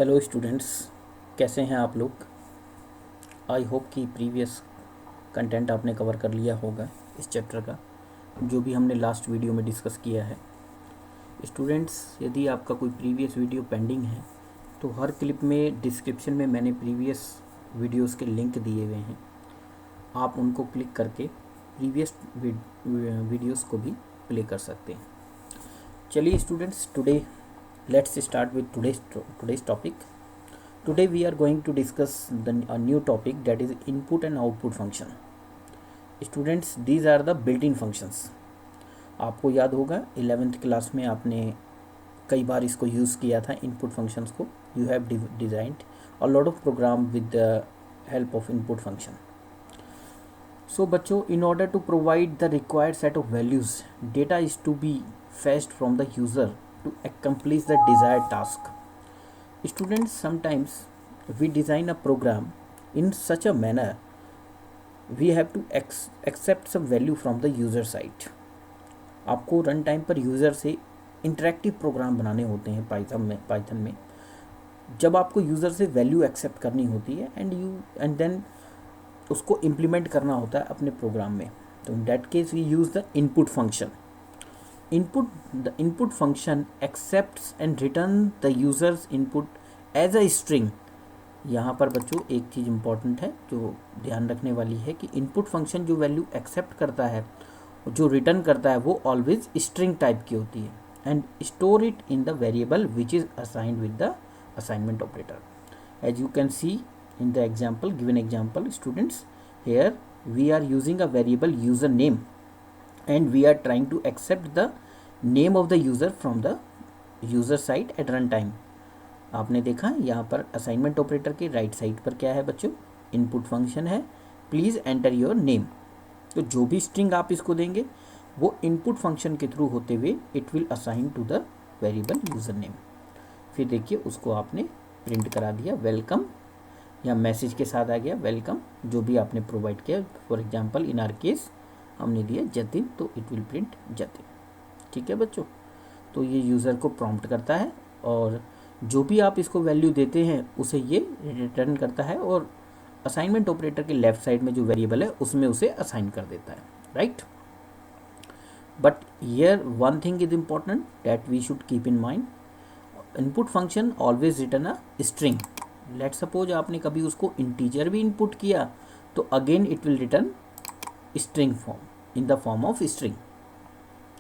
Hello students, कैसे हैं आप लोग। आई होप कि प्रीवियस कंटेंट आपने कवर कर लिया होगा इस चैप्टर का, जो भी हमने लास्ट वीडियो में डिस्कस किया है। स्टूडेंट्स, यदि आपका कोई प्रीवियस वीडियो पेंडिंग है तो हर क्लिप में डिस्क्रिप्शन में मैंने प्रीवियस वीडियोस के लिंक दिए हुए हैं, आप उनको क्लिक करके प्रीवियस वीडियोस को भी प्ले कर सकते हैं। चलिए students, today let's start with today's topic. Today we are going to discuss a new topic, that is input and output function. Students, these are the built-in functions. आपको याद होगा 11th class में आपने कई बार इसको यूज़ किया था, input functions को. You have designed a lot of program with the help of input function. So बच्चों, in order to provide the required set of values, data is to be fetched from the user to accomplish the desired task. Students, sometimes we design a program in such a manner we have to accept some value from the user side. आपको run time पर user से interactive programme बनाने होते हैं Python में जब आपको user से वैल्यू एक्सेप्ट करनी होती है एंड देन उसको इम्प्लीमेंट करना होता है अपने प्रोग्राम में. तो in that case we use the input function. The input function accepts and return the user's input as a string. यहाँ पर बच्चों एक चीज़ इम्पॉर्टेंट है जो ध्यान रखने वाली है कि इनपुट फंक्शन जो वैल्यू एक्सेप्ट करता है, जो रिटर्न करता है, वो ऑलवेज स्ट्रिंग टाइप की होती है and store it in the variable which is assigned with the assignment operator. As you can see in the given example, students, here we are using a variable user name and we are trying to accept the name of the user from the user side at run time. आपने देखा यहाँ पर assignment operator के right side पर क्या है बच्चों, input function है, प्लीज़ एंटर योर नेम. तो जो भी स्ट्रिंग आप इसको देंगे वो इनपुट फंक्शन के थ्रू होते हुए it will assign to the variable user name. फिर देखिए उसको आपने प्रिंट करा दिया वेलकम, या मैसेज के साथ आ गया वेलकम, जो भी आपने प्रोवाइड किया. For example in are case हमने दिया जतिन, तो इट विल प्रिंट जतिन. ठीक है बच्चों, तो ये यूज़र को प्रॉम्प्ट करता है और जो भी आप इसको वैल्यू देते हैं उसे ये रिटर्न करता है और असाइनमेंट ऑपरेटर के लेफ्ट साइड में जो वेरिएबल है उसमें उसे असाइन कर देता है, right. But here one thing is important that we should keep in mind. Input function always return a string. Let suppose आपने कभी उसको इंटीजर भी इनपुट किया तो again it will return string form, in the form of string,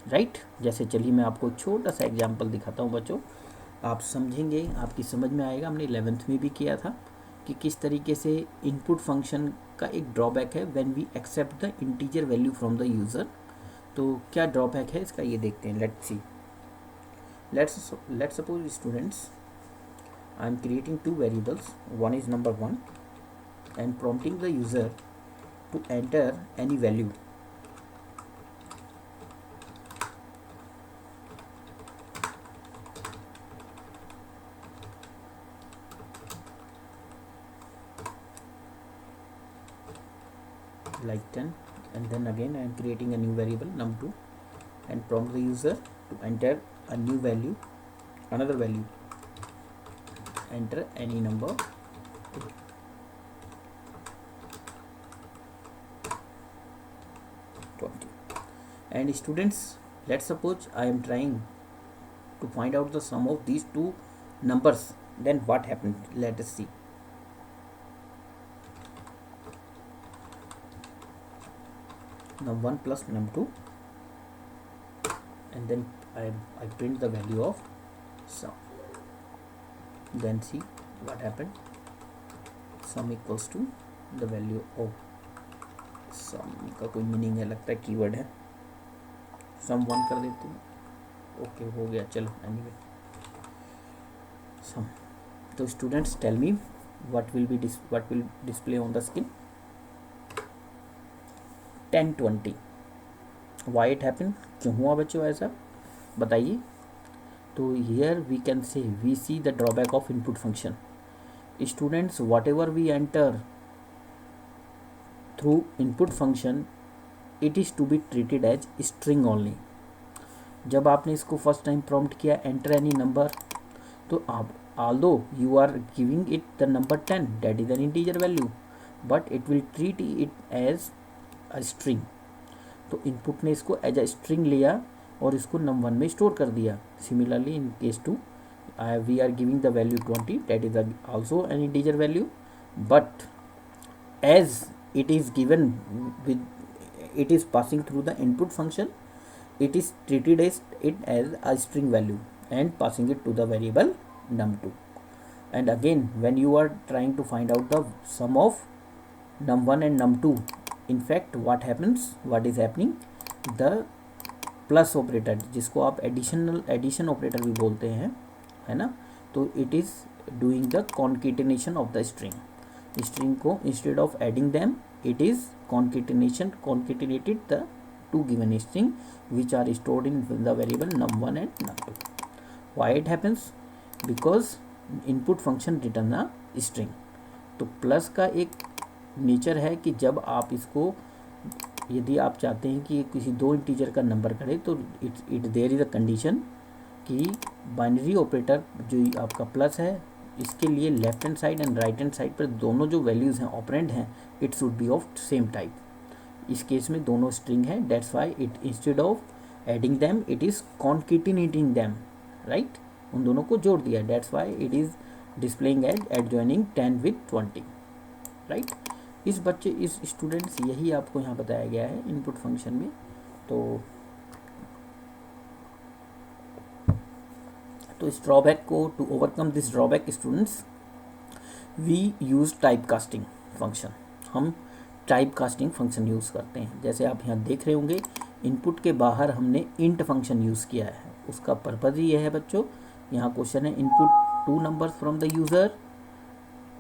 right. जैसे चलिए मैं आपको छोटा सा एग्जांपल दिखाता हूँ बच्चों, आप समझेंगे, आपकी समझ में आएगा. हमने 11th में भी किया था कि किस तरीके से इनपुट फंक्शन का एक ड्रॉबैक है when we accept the integer value from the user. तो क्या ड्रॉबैक है इसका ये देखते हैं. Let's see. Let's suppose students, I am creating two variables. One is number 1 and prompting the user to enter any value. Like 10, and then again I am creating a new variable num2 and prompt the user to enter a new value, another value. Enter any number. And students, let's suppose I am trying to find out the sum of these two numbers. Then what happened? Let us see. Num1 plus num2, and then I print the value of sum. Then see what happened. Sum equals to the value of sum का कोई meaning है, लगता है keyword है. sum 1 कर देते हैं. Okay हो गया, चलो एनीवे sum. तो students tell me what will display on the screen. 1020. Why it happened? क्यों हुआ बच्चों ऐसा, बताइए. तो here we can say we see the drawback of input function. Students, whatever we enter through input function, it is to be treated as string only. जब आपने इसको first time prompt किया एंटर एनी नंबर, तो आप although you are giving it the number 10, that is an integer value, but it will treat it as a string. तो input ने इसको as a string लिया और इसको num1 में स्टोर कर दिया. Similarly in case 2 we are giving the value 20, that is also an integer value, but as it is given with, it is passing through the input function, it is treated as a string value and passing it to the variable num2. And again, when you are trying to find out the sum of num1 and num2, in fact what is happening, the plus operator, जिसको आप addition operator भी बोलते हैं, है ना, तो it is doing the concatenation of the string को, instead of adding them it is concatenated the two given string which are stored in the variable num1 and num2. Why it happens? Because input function return a string. तो plus का एक nature है कि जब आप इसको, यदि आप चाहते हैं कि किसी दो इंटीजर का नंबर करे, तो it there is a condition कि बाइनरी ऑपरेटर जो आपका प्लस है, इसके लिए left hand side and right hand side पर दोनों जो वैल्यूज़ हैं ऑपरेंड हैं, it should be of same type. इस केस में दोनों स्ट्रिंग है, that's why it instead of adding them it is concatenating them, right, उन दोनों को जोड़ दिया. That's why it is displaying as adjoining 10 with 20, right. इस स्टूडेंट्स यही आपको यहाँ बताया गया है इनपुट फंक्शन में. तो इस ड्रॉबैक को, to overcome this drawback students, we use type casting function. हम टाइप कास्टिंग फंक्शन यूज़ करते हैं. जैसे आप यहाँ देख रहे होंगे, इनपुट के बाहर हमने इंट फंक्शन यूज़ किया है. उसका पर्पज़ ही यह है बच्चों, यहाँ क्वेश्चन है input 2 numbers from the user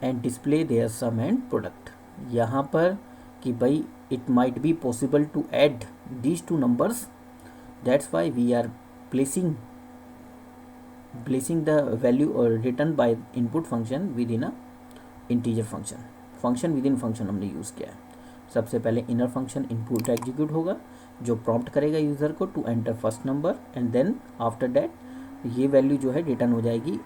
and display their sum and product. यहाँ पर कि भाई it might be possible to add these 2 numbers, that's why we are placing the value return by input function within a integer function within function हमने use किया है. सबसे पहले inner function input execute होगा जो prompt करेगा user को to enter first number, and then after that ये वैल्यू जो है रिटर्न हो जाएगी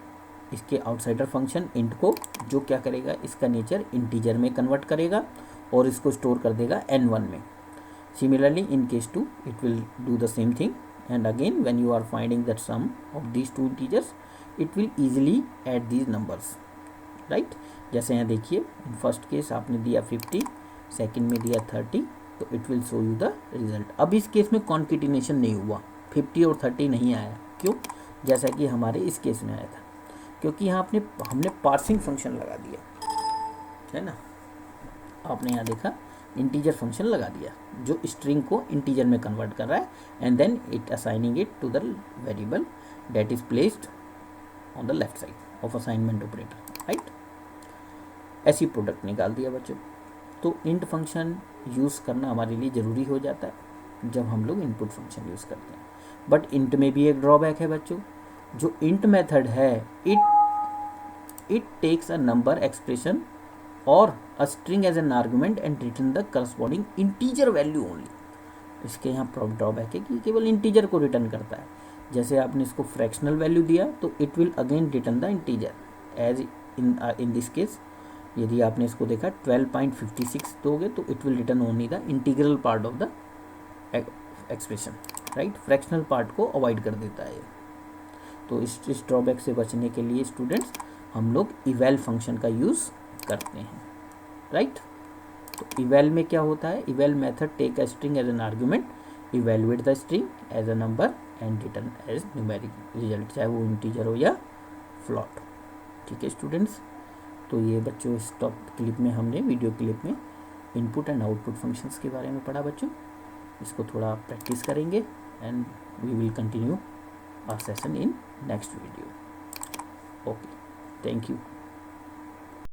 इसके आउटसाइडर फंक्शन इंट को, जो क्या करेगा, इसका नेचर इंटीजर में कन्वर्ट करेगा और इसको स्टोर कर देगा n1 में. Similarly in case 2 it will do the same thing, and again when you are finding that sum of these 2 integers it will easily add these numbers, right. जैसे यहाँ देखिए, इन फर्स्ट केस आपने दिया 50, second में दिया 30, तो it will show you the result. अब इस केस में कॉन्केटिनेशन नहीं हुआ, 50 और 30 नहीं आया. क्यों? जैसा कि हमारे इस केस में आया था, क्योंकि यहाँ हमने पार्सिंग फंक्शन लगा दिया है ना. आपने यहाँ देखा इंटीजर फंक्शन लगा दिया जो स्ट्रिंग को इंटीजर में कन्वर्ट कर रहा है, and then it assigning it to the variable that is placed on the left side of assignment operator, right. ऐसी प्रोडक्ट निकाल दिया बच्चों. तो इंट फंक्शन यूज़ करना हमारे लिए ज़रूरी हो जाता है जब हम लोग इनपुट फंक्शन यूज़ करते हैं. बट इंट में भी एक ड्रॉबैक है बच्चों. जो इंट मेथड है, it takes a number expression और a string as an argument and return the corresponding integer value only. इसके यहाँ ड्रॉबैक है कि केवल इंटीजर को रिटर्न करता है. जैसे आपने इसको फ्रैक्शनल वैल्यू दिया तो it will again return the integer, as in this case यदि आपने इसको देखा 12.56 दोगे तो it will return only the integral part of the expression, right. Fractional part को अवॉइड कर देता है. तो इस ड्रॉबैक से बचने के लिए स्टूडेंट्स हम लोग इवैल फंक्शन का यूज़ करते हैं, राइट. तो इवैल में क्या होता है, eval method take a string as an argument, evaluate the string as a number and return as numeric result, चाहे वो इंटीजर हो या फ्लॉट. ठीक है स्टूडेंट्स. तो ये बच्चों इस टॉप क्लिप में हमने, वीडियो क्लिप में, इनपुट एंड आउटपुट फंक्शंस के बारे में पढ़ा बच्चों. इसको थोड़ा प्रैक्टिस करेंगे and we will continue our session in next video. Okay, thank you.